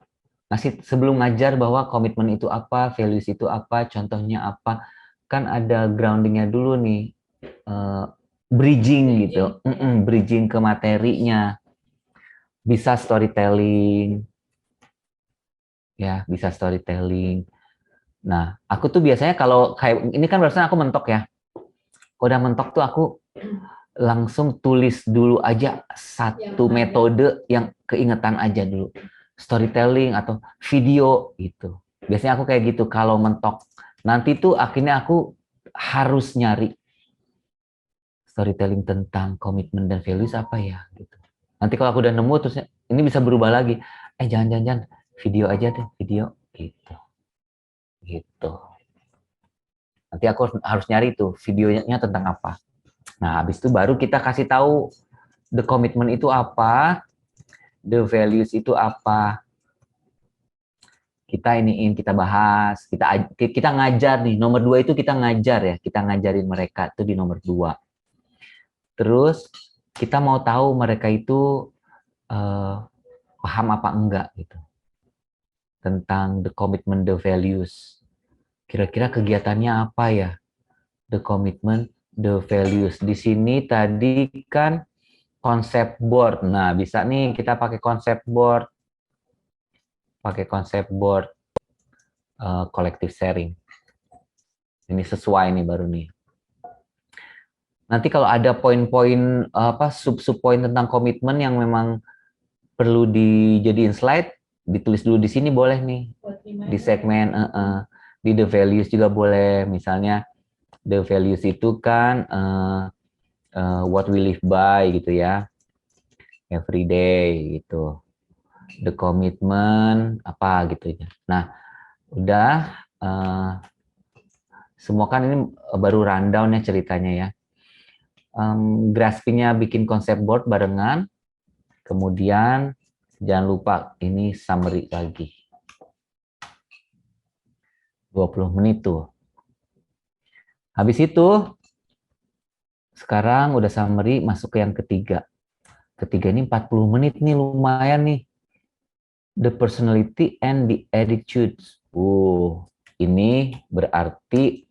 Ngasih sebelum ngajar bahwa komitmen itu apa, values itu apa, contohnya apa, kan ada groundingnya dulu nih, bridging gitu, bridging ke materinya, bisa storytelling, ya, bisa storytelling. Nah, aku tuh biasanya kalau kayak ini kan barusan aku mentok ya. Udah mentok tuh aku langsung tulis dulu aja satu metode yang keingetan aja dulu. Storytelling atau video gitu. Biasanya aku kayak gitu kalau mentok. Nanti tuh akhirnya aku harus nyari storytelling tentang komitmen dan values apa ya gitu. Nanti kalau aku udah nemu terus ini bisa berubah lagi. Jangan video aja deh, video gitu. Gitu. Nanti aku harus nyari tuh videonya tentang apa. Nah, habis itu baru kita kasih tahu the commitment itu apa, the values itu apa. Kita bahas, kita ngajar nih. Nomor 2 itu kita ngajar ya, kita ngajarin mereka itu di nomor 2. Terus kita mau tahu mereka itu paham apa enggak gitu tentang the commitment, the values. Kira-kira kegiatannya apa ya? The commitment, the values. Di sini tadi kan konsep board. Nah, bisa nih kita pakai konsep board. Collective sharing. Ini sesuai nih baru nih. Nanti kalau ada poin-poin sub-sub poin tentang komitmen yang memang perlu dijadiin slide, ditulis dulu di sini boleh nih. Di segmen di the values juga boleh. Misalnya the values itu kan what we live by gitu ya. Every day gitu. The commitment apa gitu ya. Nah, udah semua kan ini baru rundown ya ceritanya ya. Grasping-nya bikin konsep board barengan. Kemudian jangan lupa ini summary lagi. 20 menit tuh. Habis itu sekarang udah summary masuk ke yang ketiga. Ketiga ini 40 menit nih lumayan nih. The personality and the attitudes. Ini berarti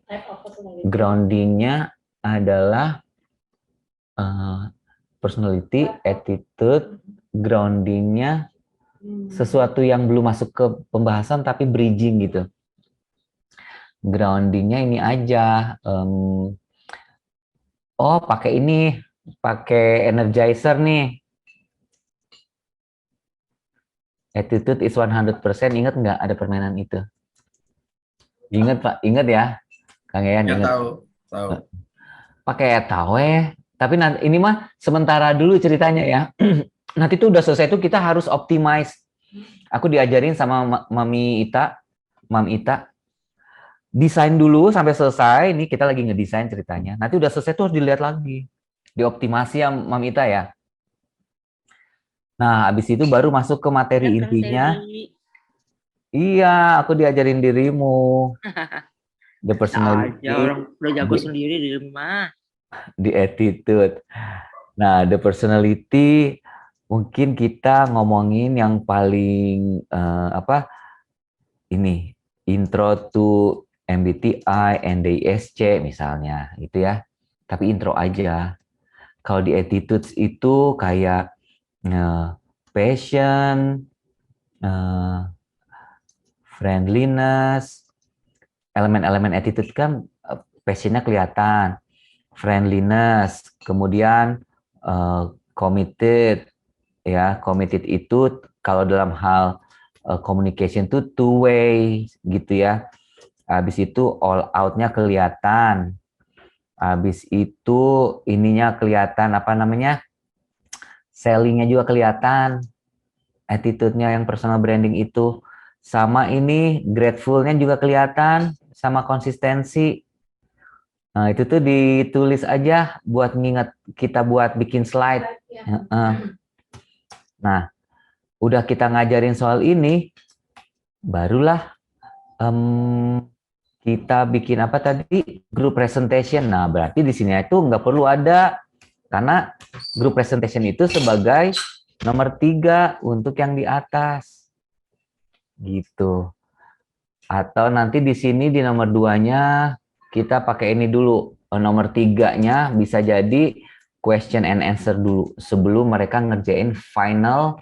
grounding-nya adalah personality, attitude, grounding-nya sesuatu yang belum masuk ke pembahasan tapi bridging gitu. Grounding-nya ini aja. Pakai energizer nih. Attitude is 100%, ingat nggak ada permainan itu? Ingat Pak, ingat ya? Kang Yayan Ya, ingat. tahu. Pakai tahu tapi nanti ini mah sementara dulu ceritanya ya. Nanti tuh udah selesai tuh kita harus optimize. Aku diajarin sama Mam Ita, desain dulu sampai selesai. Ini kita lagi ngedesain ceritanya. Nanti udah selesai tuh harus dilihat lagi, dioptimasi ya Mam Ita ya. Nah, habis itu baru masuk ke materi intinya. Iya, aku diajarin dirimu. The personality. Orang udah jago sendiri di rumah. The attitude. Nah, the personality mungkin kita ngomongin yang paling ini intro to MBTI, NDISC misalnya, gitu ya. Tapi intro aja. Kalau di attitudes itu kayak passion, friendliness, elemen-elemen attitude kan passionnya kelihatan, friendliness, kemudian committed, ya committed itu kalau dalam hal communication itu two way gitu ya. Habis itu all out-nya kelihatan. Habis itu ininya kelihatan selling-nya juga kelihatan. Attitude-nya yang personal branding itu sama ini grateful-nya juga kelihatan sama konsistensi. Nah, itu tuh ditulis aja buat nginget kita buat bikin slide. Nah, udah kita ngajarin soal ini, barulah kita bikin apa tadi? Group presentation. Nah, berarti di sini itu nggak perlu ada, karena group presentation itu sebagai nomor 3 untuk yang di atas. Gitu. Atau nanti di sini di nomor 2-nya kita pakai ini dulu. Nomor 3-nya bisa jadi question and answer dulu sebelum mereka ngerjain final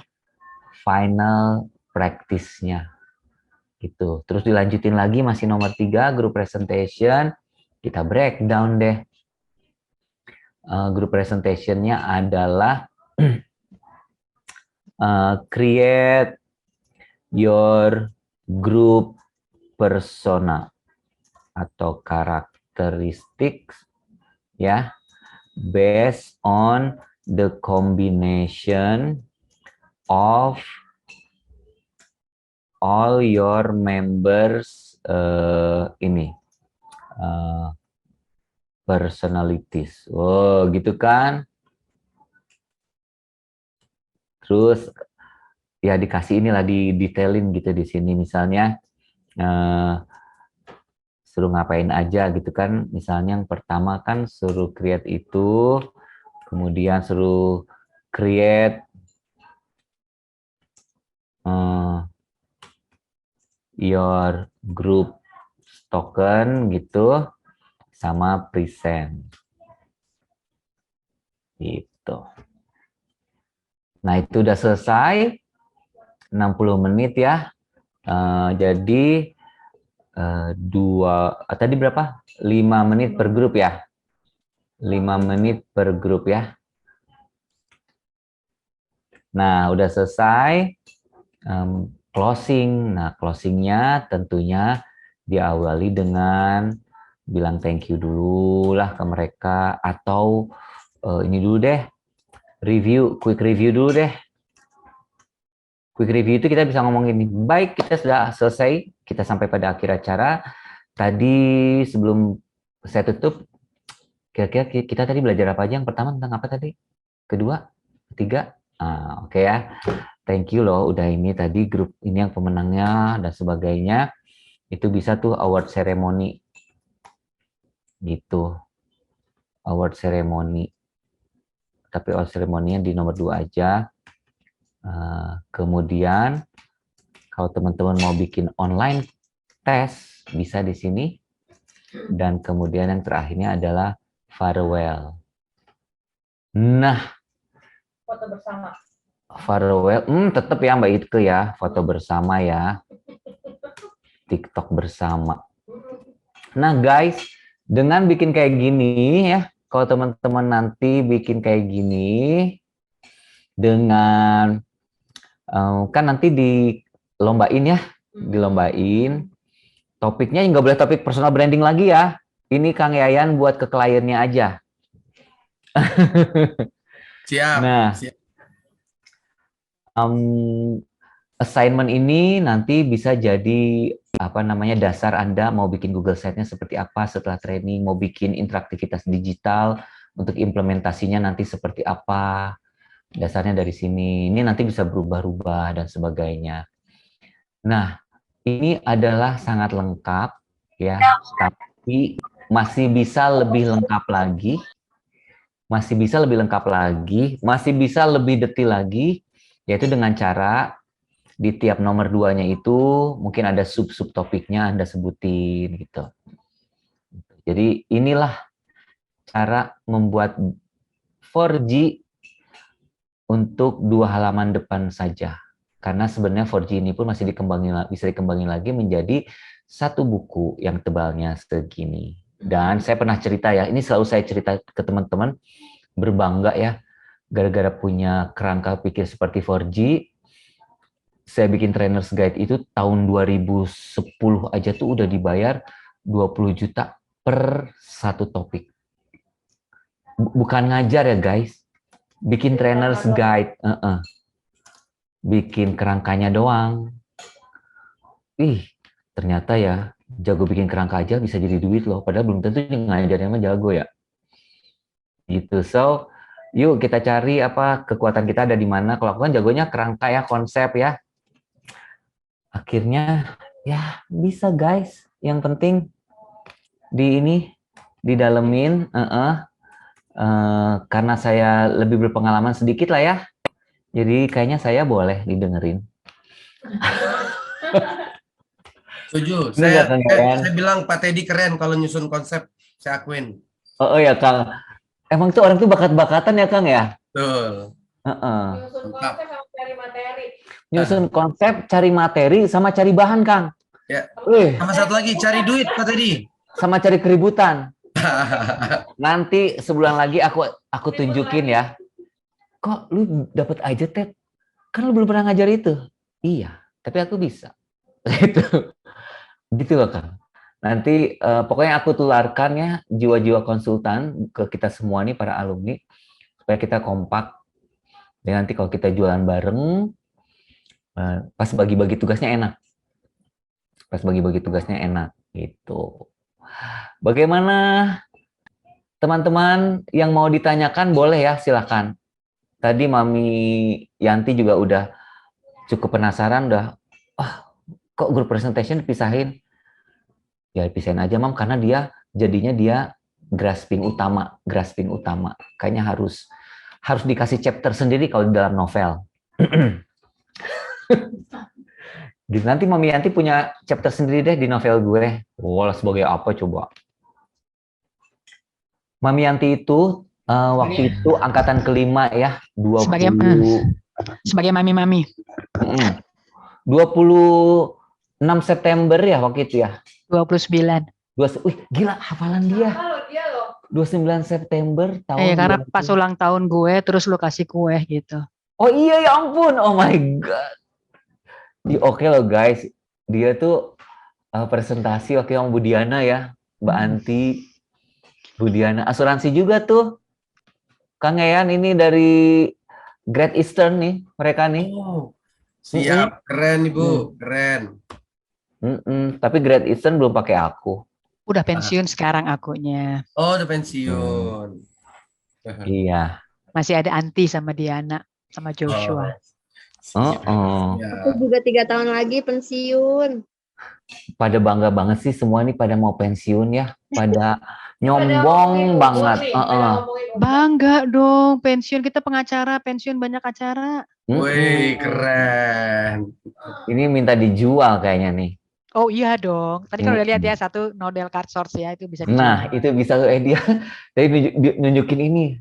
practice-nya. Gitu. Terus dilanjutin lagi masih nomor 3 group presentation. Kita breakdown deh. Group presentationnya adalah create your group persona atau karakteristik ya, based on the combination of all your members personalities. Oh, gitu kan? Terus ya dikasih inilah didetailin gitu di sini, misalnya suruh ngapain aja gitu kan. Misalnya yang pertama kan suruh create itu, kemudian suruh create your group token gitu, sama present gitu. Nah, itu udah selesai 60 menit ya. Jadi tadi berapa? 5 menit per grup ya. 5 menit per grup ya. Nah, udah selesai closing. Nah, closingnya tentunya diawali dengan bilang thank you dulu lah ke mereka, atau ini dulu deh, quick review dulu deh. Quick review itu kita bisa ngomongin, baik kita sudah selesai, kita sampai pada akhir acara. Tadi sebelum saya tutup, kira-kira kita tadi belajar apa aja? Yang pertama tentang apa tadi? Kedua? Ketiga? Oke ya. Thank you loh, udah ini tadi grup ini yang pemenangnya dan sebagainya. Itu bisa tuh award ceremony. Gitu. Award ceremony. Tapi award ceremony-nya di nomor 2 aja. Kemudian kalau teman-teman mau bikin online test bisa di sini, dan kemudian yang terakhirnya adalah farewell. Nah, Foto bersama. farewell, tetap ya Mbak Itke ya, foto bersama ya, TikTok bersama. Nah guys, dengan bikin kayak gini ya, kalau teman-teman nanti bikin kayak gini dengan kan nanti dilombain ya, dilombain. Topiknya nggak boleh topik personal branding lagi ya. Ini Kang Yayan buat ke kliennya aja. Siap. Nah, siap. Assignment ini nanti bisa jadi dasar Anda mau bikin Google Site-nya seperti apa setelah training, mau bikin interaktivitas digital untuk implementasinya nanti seperti apa. Dasarnya dari sini. Ini nanti bisa berubah-ubah dan sebagainya. Nah, ini adalah sangat lengkap ya, tapi masih bisa lebih lengkap lagi. Masih bisa lebih lengkap lagi, masih bisa lebih detail lagi, yaitu dengan cara di tiap nomor 2-nya itu mungkin ada sub-sub topiknya Anda sebutin gitu. Jadi inilah cara membuat 4G untuk 2 halaman depan saja. Karena sebenarnya 4G ini pun masih bisa dikembangin lagi menjadi 1 buku yang tebalnya segini. Dan saya pernah cerita ya, ini selalu saya cerita ke teman-teman, berbangga ya, gara-gara punya kerangka pikir seperti 4G, saya bikin trainer's guide itu tahun 2010 aja tuh udah dibayar 20 juta per 1 topik. Bukan ngajar ya guys, bikin trainer's guide, bikin kerangkanya doang. Ternyata ya, jago bikin kerangka aja bisa jadi duit loh, padahal belum tentu ngajarnya mah jago ya. Gitu, so yuk kita cari kekuatan kita ada di mana. Kalau aku kan jagonya kerangka ya, konsep ya. Akhirnya ya bisa guys, yang penting didalemin. Karena saya lebih berpengalaman sedikit lah ya, jadi kayaknya saya boleh didengerin. Setuju. Bener Saya nggak, Kang? saya bilang Pak Teddy keren kalau nyusun konsep, saya akuin. Oh ya Kang, emang tuh orang tuh bakat-bakatan ya Kang ya. Betul. Nyusun konsep sama cari materi. Nyusun konsep, cari materi, sama cari bahan Kang. Ya. Wih, Sama satu lagi, cari duit Pak Teddy. sama cari keributan. Nanti sebulan lagi aku tunjukin ya. Kok lu dapat aja, Ted? Kan lu belum pernah ngajar itu. Iya, tapi aku bisa. Gitu. Gitu loh, Kang. Nanti pokoknya aku tularkan ya jiwa-jiwa konsultan ke kita semua nih para alumni supaya kita kompak. Dan nanti kalau kita jualan bareng, pas bagi-bagi tugasnya enak. Pas bagi-bagi tugasnya enak gitu. Bagaimana teman-teman yang mau ditanyakan boleh ya, silakan. Tadi Mami Yanti juga udah cukup penasaran, udah, kok group presentation dipisahin? Ya pisahin aja Mam, karena jadinya dia grasping utama. Kayaknya harus dikasih chapter sendiri kalau di dalam novel. Nanti Mami Yanti punya chapter sendiri deh di novel gue. Sebagai apa coba? Mami Yanti itu waktu itu angkatan kelima ya, 20 Sebagai mami-mami. 26 September ya waktu itu ya. 29. Wih, gila hafalan dia. 29 September tahun Karena 20. pas ulang tahun gue terus lu kasih kue gitu. Oh iya ya ampun, oh my god. Oke loh guys, dia tuh presentasi waktu yang Bu Diana ya, Mbak Anti, Bu Diana, asuransi juga tuh. Kang Eyan ini dari Great Eastern nih, mereka nih. Oh, siap, keren Ibu, keren. Tapi Great Eastern belum pakai aku. Udah pensiun sekarang akunya. Oh, udah pensiun. Iya. Masih ada Anti sama Diana sama Joshua. Ya. Aku juga 3 tahun lagi pensiun. Pada bangga banget sih semua nih pada mau pensiun ya, pada nyombong banget. Bangga dong, pensiun kita pengacara, pensiun banyak acara. Wih, keren. Ini minta dijual kayaknya nih. Oh iya dong. Tadi kan udah lihat ya satu Nodel card source ya, itu bisa Nah, dijual. itu bisa dia tadi nunjukin ini.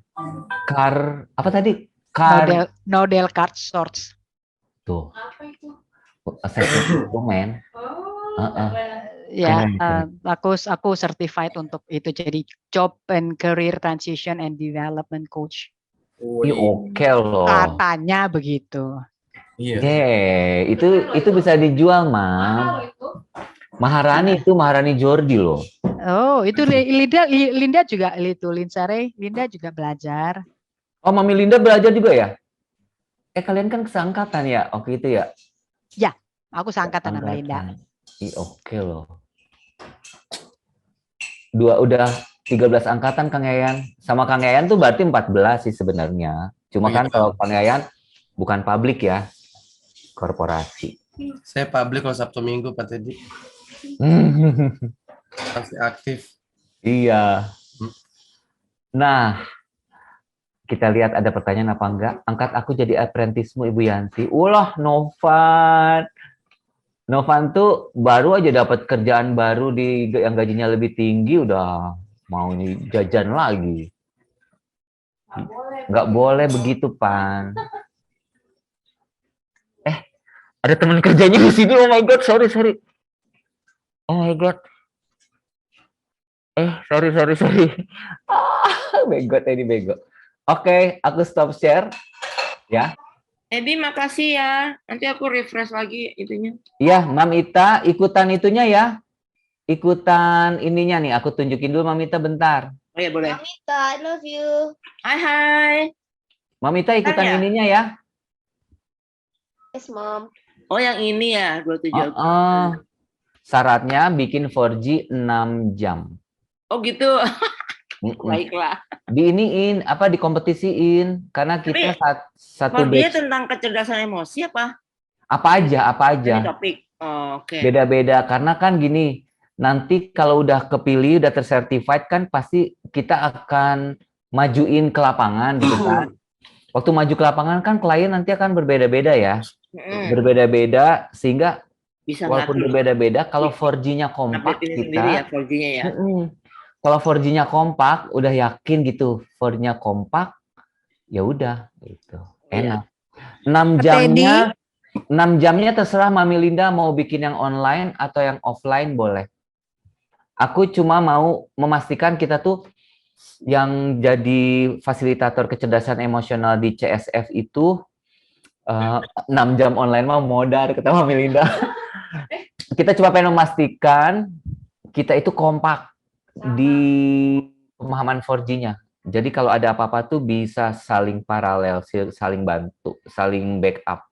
Apa tadi? Nodel card source. Tuh. Apa itu? Assessment dokumen. Ya, Keren. aku certified untuk itu, jadi job and career transition and development coach. Ini oke loh. Katanya begitu. Iya. Itu bisa dijual, Mam. Maharani Jordi loh. Oh, itu Linda juga itu Linda juga belajar. Oh, Mami Linda belajar juga ya? Kalian kan seangkatan ya? Oke itu ya? Ya, aku seangkatan sama Linda. Oke loh. Udah 13 angkatan Kang Yayan. Sama Kang Yayan tuh berarti 14 sih sebenarnya. Cuma kan kalau Kang Yayan bukan publik ya, korporasi. Saya publik kalau Sabtu Minggu Pak Teddy. Masih aktif. Iya. Nah, kita lihat ada pertanyaan apa enggak. Angkat aku jadi apprentice-mu Ibu Yanti. Ulah, Novan. Novan tuh baru aja dapat kerjaan baru yang gajinya lebih tinggi, udah mau jajan lagi. Nggak boleh begitu, Pan. Ada teman kerjanya di sini. Oh my god, sorry. Oh my god. Sorry. Bego. Oke, aku stop share. Ya. Edi, makasih ya. Nanti aku refresh lagi itunya. Iya, Mam Ita, ikutan itunya ya. Ikutan ininya nih, aku tunjukin dulu Mam Ita bentar. Oh ya boleh. Mamita, I love you. Hai. Mam Ita ikutan Bentar ya? ininya ya. Yes, Mom. Oh yang ini ya, 27. Syaratnya bikin 4G 6 jam. Oh gitu. Baiklah. Dikompetisiin karena kita satu Dia batch tentang kecerdasan emosi apa? apa aja. Ini topik. Oh, oke. Beda-beda karena kan gini, nanti kalau udah kepilih, udah tersertified kan pasti kita akan majuin ke lapangan gitu kan. Waktu maju ke lapangan kan klien nanti akan berbeda-beda ya. Berbeda-beda sehingga Bisa walaupun ngatur. berbeda-beda kalau 4G-nya kompak Update ini kita sendiri ya 4G-nya ya. Kalau 4G-nya kompak udah yakin gitu 4G-nya kompak ya udah gitu. Enak. 6 jamnya 6 jamnya terserah Mami Linda mau bikin yang online atau yang offline boleh. Aku cuma mau memastikan kita tuh yang jadi fasilitator kecerdasan emosional di CSF itu 6 jam online mah modar, kata Mami Linda. Kita cuma pengen memastikan kita itu kompak di pemahaman 4G-nya. Jadi kalau ada apa-apa tuh bisa saling paralel, saling bantu, saling backup.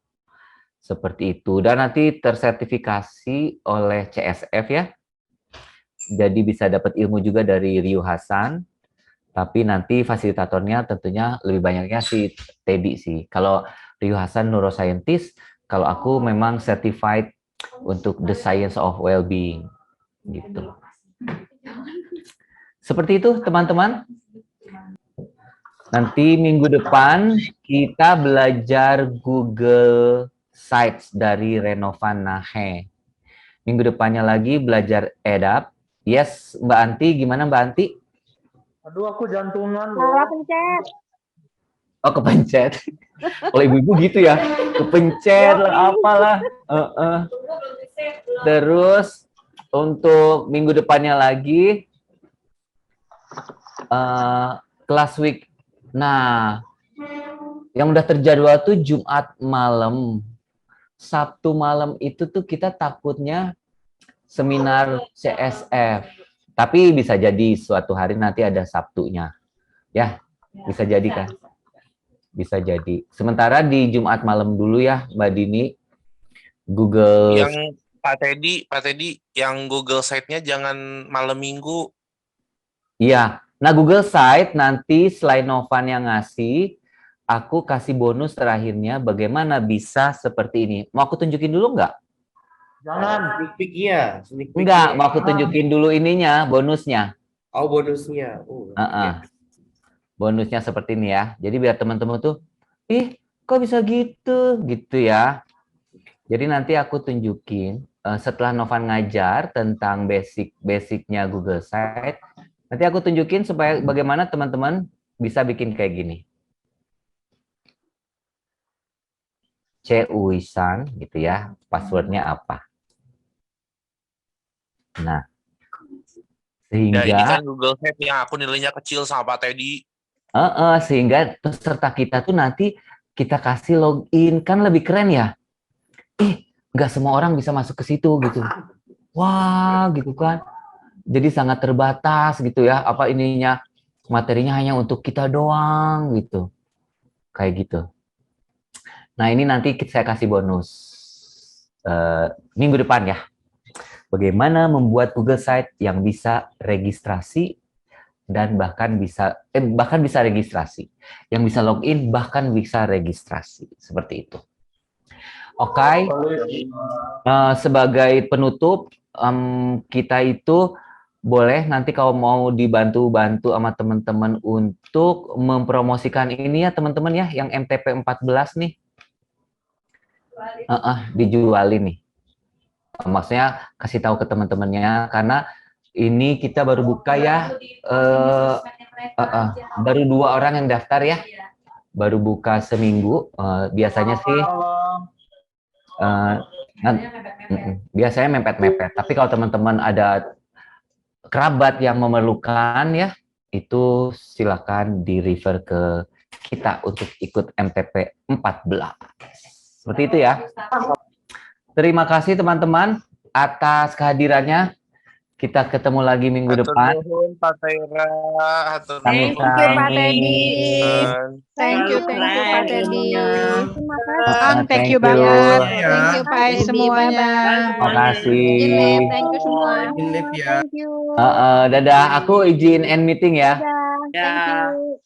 Seperti itu. Dan nanti tersertifikasi oleh CSF ya. Jadi bisa dapat ilmu juga dari Ryu Hasan. Tapi nanti fasilitatornya tentunya lebih banyaknya si Teddy sih. Kalau Ryu Hasan neuroscientist, kalau aku memang certified untuk the science of well-being gitu. Seperti itu teman-teman. Nanti minggu depan kita belajar Google Sites dari Renovan Nahe. Minggu depannya lagi belajar EDAP. Yes, Mbak Anti, gimana Mbak Anti? Aduh, aku jantungan Salah loh. pencet. Oh, kepencet. Kalau ibu-ibu gitu ya, kepencet lah, apalah. Terus untuk minggu depannya lagi kelas week. Nah, yang udah terjadwal tuh Jumat malam. Sabtu malam itu tuh kita takutnya seminar CSF. Tapi bisa jadi suatu hari nanti ada Sabtunya. Ya, bisa jadi kan? Bisa jadi. Sementara di Jumat malam dulu ya, Mbak Dini. Google. Yang Pak Teddy, yang Google Site-nya jangan malam minggu. Iya. Nah, Google Site nanti selain Novan yang ngasih, aku kasih bonus terakhirnya bagaimana bisa seperti ini. Mau aku tunjukin dulu nggak? Jangan. Sneak peek-nya, sneak peek-nya. Enggak, mau aku tunjukin dulu ininya, bonusnya. Oh, bonusnya. Bonusnya seperti ini ya. Jadi biar teman-teman tuh, ih, kok bisa gitu? Gitu ya. Jadi nanti aku tunjukin, setelah Novan ngajar tentang basic-basicnya Google Site, nanti aku tunjukin supaya bagaimana teman-teman bisa bikin kayak gini. Uisan gitu ya, passwordnya apa. Nah, sehingga Ya, ini kan Google Site yang aku nilainya kecil sama Pak Teddy. sehingga peserta kita tuh nanti kita kasih login, kan lebih keren ya. Nggak semua orang bisa masuk ke situ gitu. Wah, gitu kan. Jadi sangat terbatas gitu ya, apa ininya, materinya hanya untuk kita doang gitu. Kayak gitu. Nah, ini nanti saya kasih bonus minggu depan ya. Bagaimana membuat Google Site yang bisa registrasi dan bahkan bisa registrasi. Yang bisa login bahkan bisa registrasi. Seperti itu. Oke. Sebagai penutup, kita itu boleh nanti kalau mau dibantu sama teman-teman untuk mempromosikan ini ya teman-teman ya, yang MTP 14 nih. Dijualin nih. Maksudnya kasih tahu ke teman-temannya karena ini kita baru buka ya, baru 2 orang yang daftar ya, baru buka seminggu. Biasanya sih biasanya mepet-mepet. Tapi kalau teman-teman ada kerabat yang memerlukan ya, itu silakan di refer ke kita untuk ikut MTP 14. Seperti itu ya. Terima kasih teman-teman atas kehadirannya. Kita ketemu lagi minggu depan. Pak Taira. Thank you, Pak Teddy. Thank you, Pak Teddy. Terima kasih. Thank you banget. Ya. Thank you Pak semuanya. Terima kasih. Izin live, thank you semua. Izin live ya. Thank you. Dadah, aku izin end meeting ya. Dadah. Thank you.